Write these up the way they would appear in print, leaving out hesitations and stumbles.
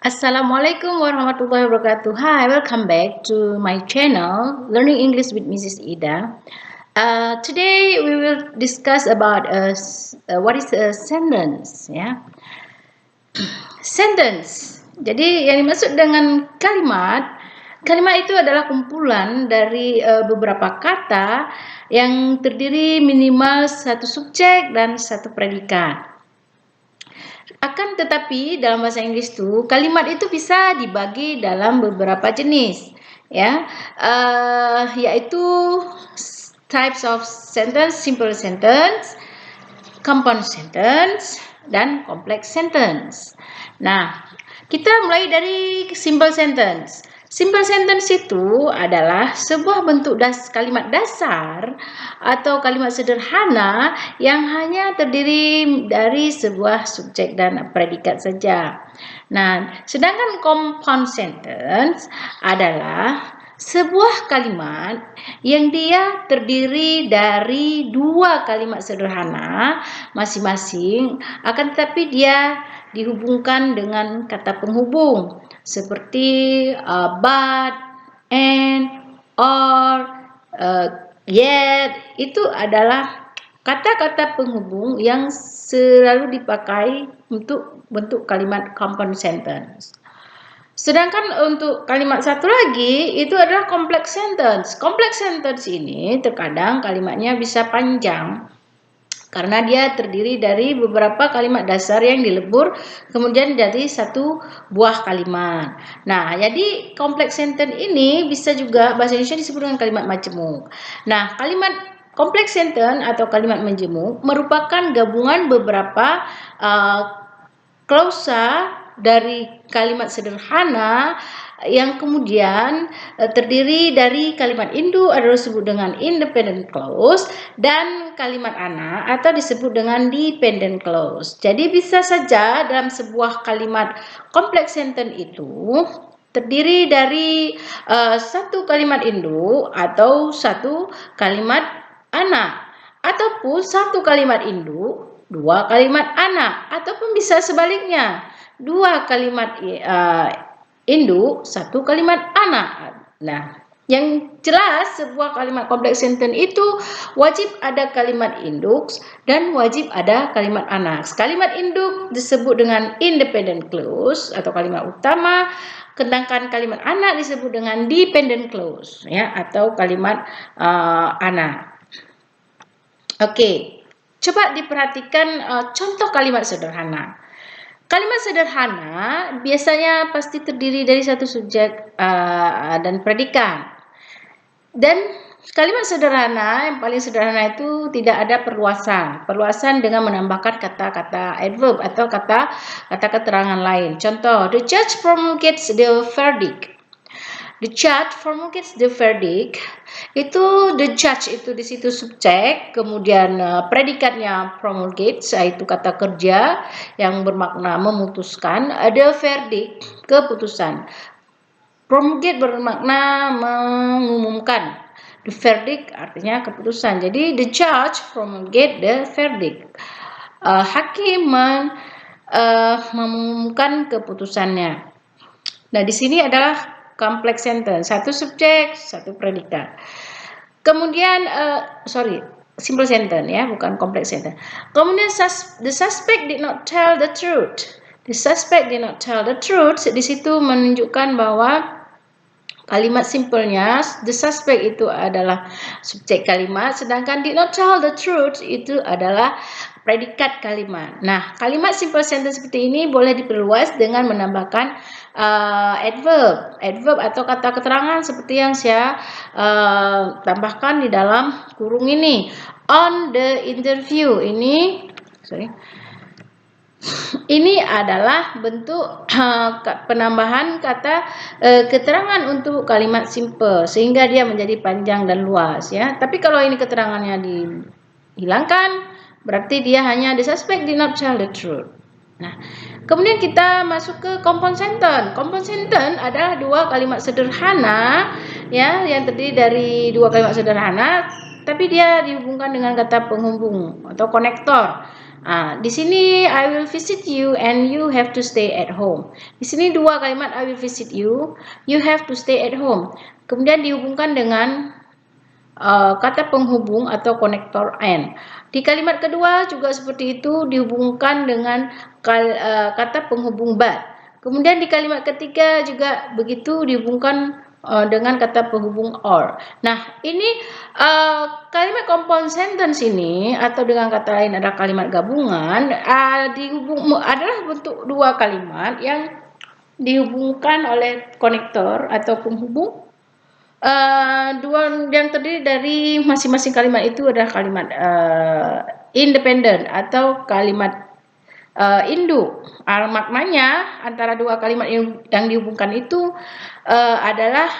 Assalamualaikum warahmatullahi wabarakatuh. Hi, welcome back to my channel, Learning English with Mrs. Ida. Today we will discuss about what is a sentence. Ya, sentence. Jadi yang dimaksud dengan kalimat itu adalah kumpulan dari beberapa kata yang terdiri minimal satu subjek dan satu predikat. Akan tetapi dalam bahasa Inggris itu kalimat itu bisa dibagi dalam beberapa jenis, ya, yaitu types of sentence, simple sentence, compound sentence, dan complex sentence. Nah, kita mulai dari simple sentence. Simple sentence itu adalah sebuah bentuk kalimat dasar atau kalimat sederhana yang hanya terdiri dari sebuah subjek dan predikat saja. Nah, sedangkan compound sentence adalah sebuah kalimat yang dia terdiri dari dua kalimat sederhana masing-masing, akan tetapi dia dihubungkan dengan kata penghubung seperti but, and, or, yet. Itu adalah kata-kata penghubung yang selalu dipakai untuk bentuk kalimat compound sentence. Sedangkan untuk kalimat satu lagi itu adalah complex sentence. Complex sentence ini terkadang kalimatnya bisa panjang karena dia terdiri dari beberapa kalimat dasar yang dilebur kemudian jadi satu buah kalimat. Nah, jadi complex sentence ini bisa juga bahasa Indonesia disebut dengan kalimat majemuk. Nah, kalimat complex sentence atau kalimat majemuk merupakan gabungan beberapa klausa dari kalimat sederhana yang kemudian terdiri dari kalimat induk atau disebut dengan independent clause dan kalimat ana atau disebut dengan dependent clause. Jadi bisa saja dalam sebuah kalimat complex sentence itu terdiri dari satu kalimat induk atau satu kalimat ana, ataupun satu kalimat induk, dua kalimat ana, ataupun bisa sebaliknya, dua kalimat induk, satu kalimat ana. Nah, yang jelas sebuah kalimat complex sentence itu wajib ada kalimat induk dan wajib ada kalimat ana. Kalimat induk disebut dengan independent clause atau kalimat utama, sedangkan kalimat ana disebut dengan dependent clause, ya, atau kalimat ana. Oke, coba diperhatikan contoh kalimat sederhana. Kalimat sederhana biasanya pasti terdiri dari satu subjek dan predikat. Dan kalimat sederhana yang paling sederhana itu tidak ada perluasan. Perluasan dengan menambahkan kata-kata adverb atau kata keterangan lain. Contoh, the judge promulgates the verdict. The judge promulgates the verdict. Itu the judge itu di situ subjek, kemudian predikatnya promulgates, yaitu kata kerja yang bermakna memutuskan. The verdict, keputusan. Promulgate bermakna mengumumkan. The verdict artinya keputusan. Jadi the judge promulgate the verdict. Hakim mengumumkan keputusannya. Nah, di sini adalah complex sentence, satu subjek, satu predikat. Kemudian, simple sentence, ya, bukan complex sentence. Kemudian the suspect did not tell the truth. The suspect did not tell the truth. Di situ menunjukkan bahwa kalimat simpelnya the suspect itu adalah subjek kalimat, sedangkan did not tell the truth itu adalah predikat kalimat. Nah, kalimat simple sentence seperti ini boleh diperluas dengan menambahkan adverb atau kata keterangan seperti yang saya tambahkan di dalam kurung ini. On the interview ini adalah bentuk penambahan kata keterangan untuk kalimat simple sehingga dia menjadi panjang dan luas, ya. Tapi kalau ini keterangannya dihilangkan, berarti dia hanya the suspect did not tell the truth. Nah, kemudian kita masuk ke compound sentence. Compound sentence adalah dua kalimat sederhana, ya, yang terdiri dari dua kalimat sederhana, tapi dia dihubungkan dengan kata penghubung atau konektor. Di sini I will visit you and you have to stay at home. Di sini dua kalimat I will visit you, you have to stay at home. Kemudian dihubungkan dengan kata penghubung atau konektor and. Di kalimat kedua juga seperti itu, dihubungkan dengan kata penghubung but. Kemudian di kalimat ketiga juga begitu, dihubungkan dengan kata penghubung or. Nah, ini kalimat compound sentence ini atau dengan kata lain adalah kalimat gabungan, adalah bentuk dua kalimat yang dihubungkan oleh konektor atau penghubung. Dua yang terdiri dari masing-masing kalimat itu adalah kalimat independent atau kalimat induk. Maknanya antara dua kalimat yang dihubungkan itu adalah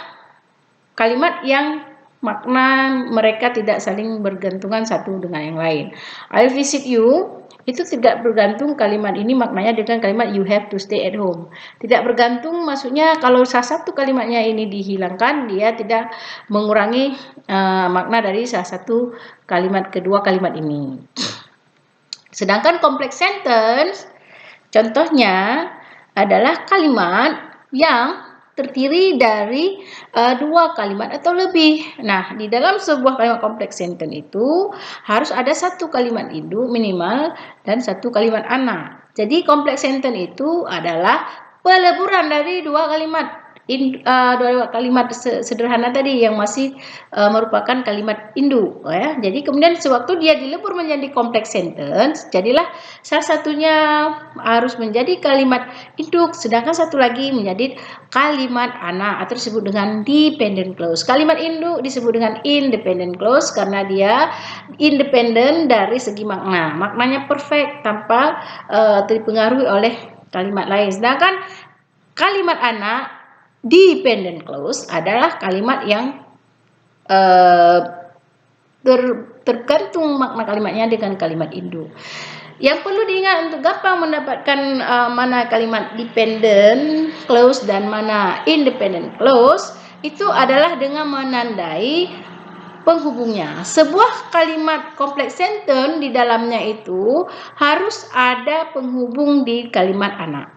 kalimat yang makna mereka tidak saling bergantungan satu dengan yang lain. I'll visit you itu tidak bergantung kalimat ini maknanya dengan kalimat you have to stay at home. Tidak bergantung maksudnya kalau salah satu kalimatnya ini dihilangkan, dia tidak mengurangi makna dari salah satu kalimat kedua kalimat ini. Sedangkan complex sentence contohnya adalah kalimat yang terdiri dari dua kalimat atau lebih. Nah, di dalam sebuah kalimat kompleks sentence itu harus ada satu kalimat induk minimal dan satu kalimat anak. Jadi kompleks sentence itu adalah peleburan dari dua kalimat sederhana tadi yang masih merupakan kalimat induk ya. Jadi kemudian sewaktu dia dilebur menjadi complex sentence, jadilah salah satunya harus menjadi kalimat induk, sedangkan satu lagi menjadi kalimat anak atau disebut dengan dependent clause. Kalimat induk disebut dengan independent clause karena dia independen dari segi makna. Maknanya perfect tanpa dipengaruhi oleh kalimat lain. Sedangkan kalimat anak dependent clause adalah kalimat yang tergantung makna kalimatnya dengan kalimat induk. Yang perlu diingat untuk gampang mendapatkan mana kalimat dependent clause dan mana independent clause itu adalah dengan menandai penghubungnya. Sebuah kalimat complex sentence di dalamnya itu harus ada penghubung di kalimat anak,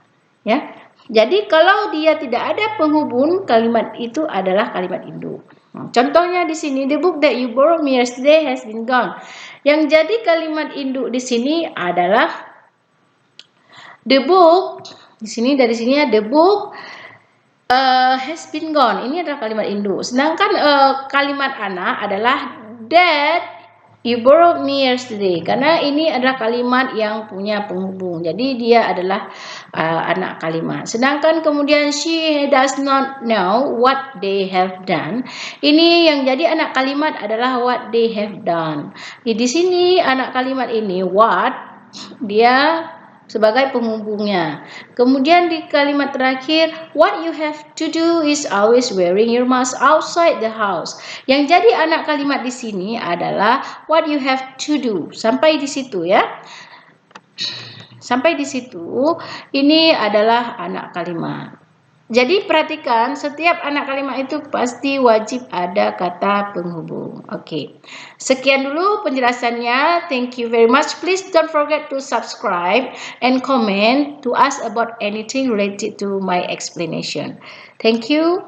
ya. Jadi kalau dia tidak ada penghubung, kalimat itu adalah kalimat induk. Contohnya di sini, the book that you borrowed me yesterday has been gone. Yang jadi kalimat induk di sini adalah the book. Di sini dari sini the book has been gone. Ini adalah kalimat induk. Sedangkan kalimat anak adalah that you borrowed me yesterday, karena ini adalah kalimat yang punya penghubung. Jadi dia adalah anak kalimat. Sedangkan kemudian she does not know what they have done. Ini yang jadi anak kalimat adalah what they have done. Di sini anak kalimat ini what dia sebagai penghubungnya. Kemudian di kalimat terakhir, what you have to do is always wearing your mask outside the house. Yang jadi anak kalimat di sini adalah what you have to do. Sampai di situ ya. Sampai di situ, ini adalah anak kalimat. Jadi perhatikan setiap anak kalimat itu pasti wajib ada kata penghubung. Oke. Sekian dulu penjelasannya. Thank you very much. Please don't forget to subscribe and comment to ask about anything related to my explanation. Thank you.